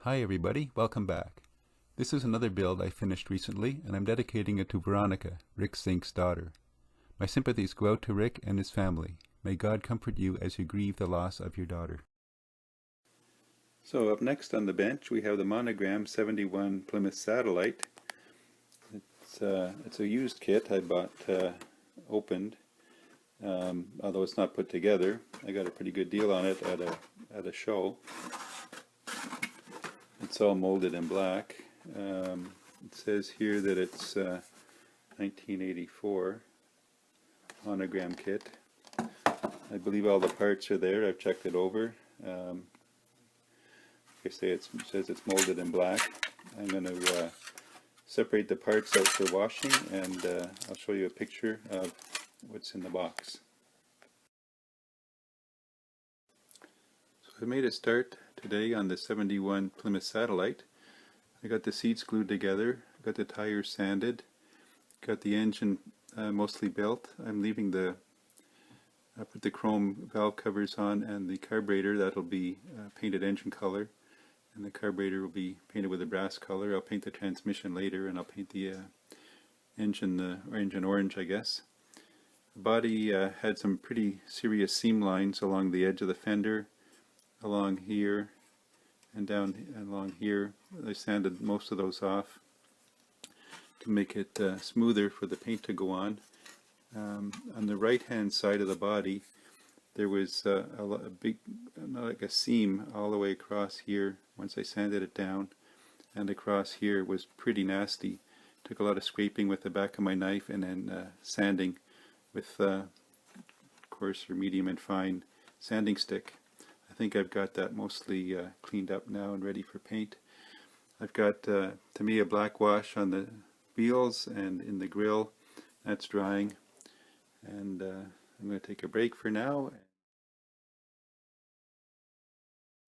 Hi everybody, welcome back. This is another build I finished recently, and I'm dedicating it to Veronica, Rick Zinck's daughter. My sympathies go out to Rick and his family. May God comfort you as you grieve the loss of your daughter. So up next on the bench we have the Monogram 71 Plymouth Satellite. It's a used kit I bought opened, although it's not put together. I got a pretty good deal on it at a show. It's all molded in black. It says here that it's 1984 Monogram kit. I believe all the parts are there. I've checked it over. Like I say, it says it's molded in black. I'm going to separate the parts out for washing, and I'll show you a picture of what's in the box. So I made a start today on the 71 Plymouth Satellite. I got the seats glued together, got the tires sanded, got the engine mostly built. I'm leaving I put the chrome valve covers on, and the carburetor, that'll be painted engine color, and the carburetor will be painted with a brass color. I'll paint the transmission later, and I'll paint the engine orange, I guess. The body had some pretty serious seam lines along the edge of the fender, along here, and down along here. I sanded most of those off to make it smoother for the paint to go on. On the right hand side of the body there was a big, like a seam all the way across here. Once I sanded it down, and across here was pretty nasty. Took a lot of scraping with the back of my knife, and then sanding with coarse or medium and fine sanding stick. I think I've got that mostly cleaned up now and ready for paint. I've got, to me, a black wash on the wheels and in the grill. That's drying. And I'm going to take a break for now.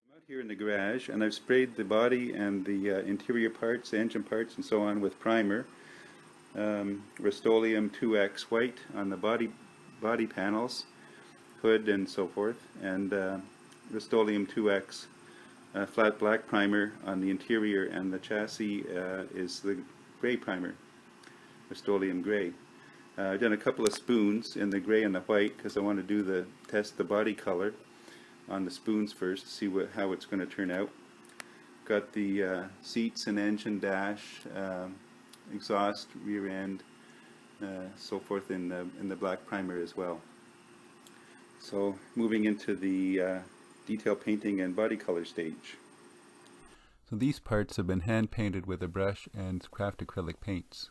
I'm out here in the garage, and I've sprayed the body and the interior parts, the engine parts and so on, with primer. Rust-Oleum 2X white on the body panels, hood and so forth, and Rust-Oleum 2X flat black primer on the interior, and the chassis is the gray primer, Rust-Oleum gray. I've done a couple of spoons in the gray and the white because I want to do test the body color on the spoons first to see how it's going to turn out. Got the seats and engine dash, exhaust, rear end, so forth in the black primer as well. So moving into the detail painting and body color stage. So these parts have been hand painted with a brush and craft acrylic paints.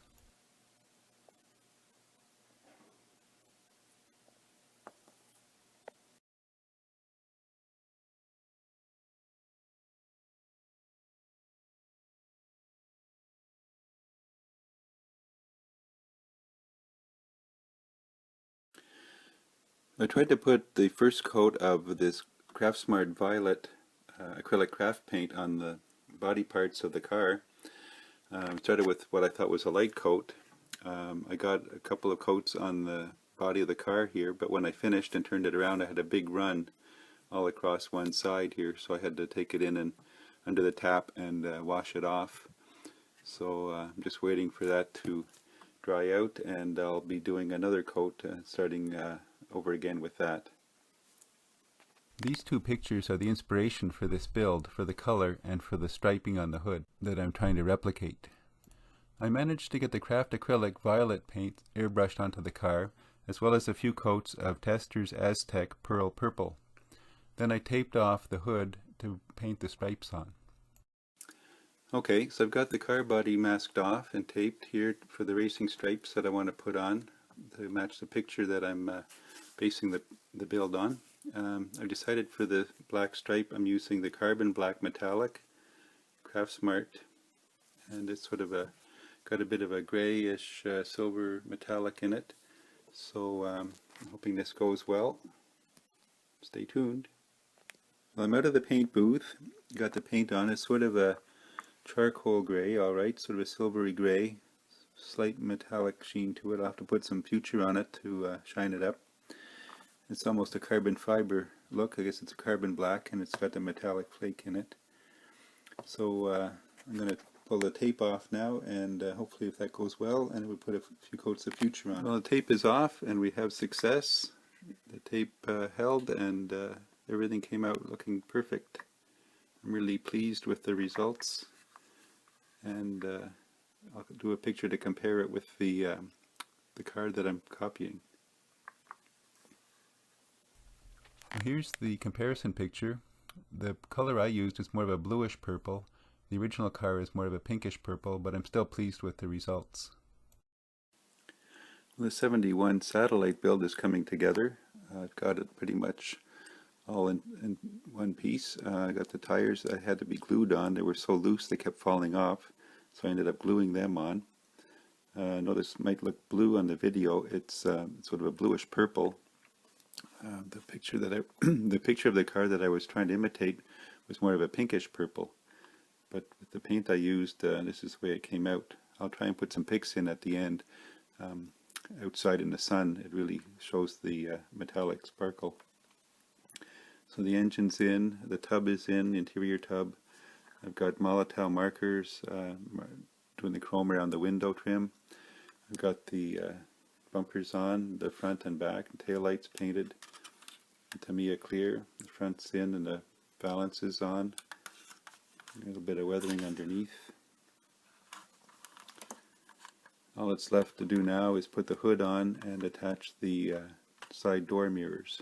I tried to put the first coat of this Craftsmart Violet acrylic craft paint on the body parts of the car. Started with what I thought was a light coat. I got a couple of coats on the body of the car here, but when I finished and turned it around, I had a big run all across one side here, so I had to take it in and under the tap and wash it off. So I'm just waiting for that to dry out, and I'll be doing another coat starting over again with that. These two pictures are the inspiration for this build, for the color and for the striping on the hood that I'm trying to replicate. I managed to get the craft acrylic violet paint airbrushed onto the car, as well as a few coats of Testors Aztec Pearl Purple. Then I taped off the hood to paint the stripes on. Okay, so I've got the car body masked off and taped here for the racing stripes that I want to put on to match the picture that I'm basing the build on. I've decided for the black stripe I'm using the carbon black metallic Craftsmart, and it's sort of got a bit of a grayish silver metallic in it, so I'm hoping this goes well. Stay tuned. Well, I'm out of the paint booth, got the paint on. It's sort of a charcoal gray, alright, sort of a silvery gray, slight metallic sheen to it. I'll have to put some future on it to shine it up. It's almost a carbon fiber look. I guess it's a carbon black, and it's got the metallic flake in it. So I'm going to pull the tape off now, and hopefully if that goes well, and we'll put a few coats of future on. Well, the tape is off and we have success. The tape held, and everything came out looking perfect. I'm really pleased with the results, and I'll do a picture to compare it with the card that I'm copying. Here's the comparison picture. The color I used is more of a bluish purple. The original car is more of a pinkish purple, but I'm still pleased with the results. The 71 satellite build is coming together. I've got it pretty much all in one piece. I got the tires that had to be glued on. They were so loose they kept falling off, so I ended up gluing them on. I know this might look blue on the video. It's sort of a bluish purple. The picture of the car that I was trying to imitate was more of a pinkish purple. But with the paint I used, this is the way it came out. I'll try and put some pics in at the end. Outside in the sun, it really shows the metallic sparkle. So the engine's in, the tub is in, the interior tub. I've got Molotow markers doing the chrome around the window trim. I've got the bumpers on, the front and back, and tail lights painted. The Tamiya clear, the front's in and the valance is on. A little bit of weathering underneath. All that's left to do now is put the hood on and attach the side door mirrors.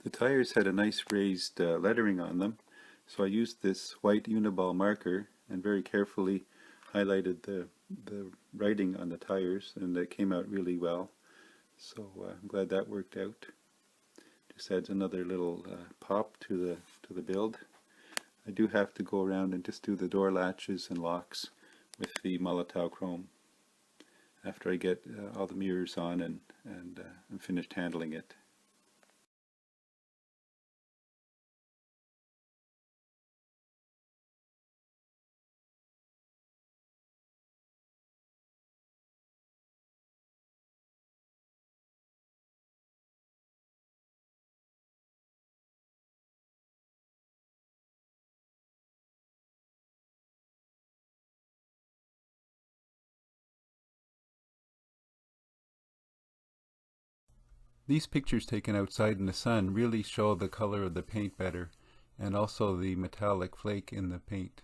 The tires had a nice raised lettering on them, so I used this white uniball marker and very carefully highlighted the writing on the tires, and it came out really well. So I'm glad that worked out. Just adds another little pop to the build. I do have to go around and just do the door latches and locks with the Molotow chrome after I get all the mirrors on and I'm finished handling it. These pictures taken outside in the sun really show the color of the paint better, and also the metallic flake in the paint.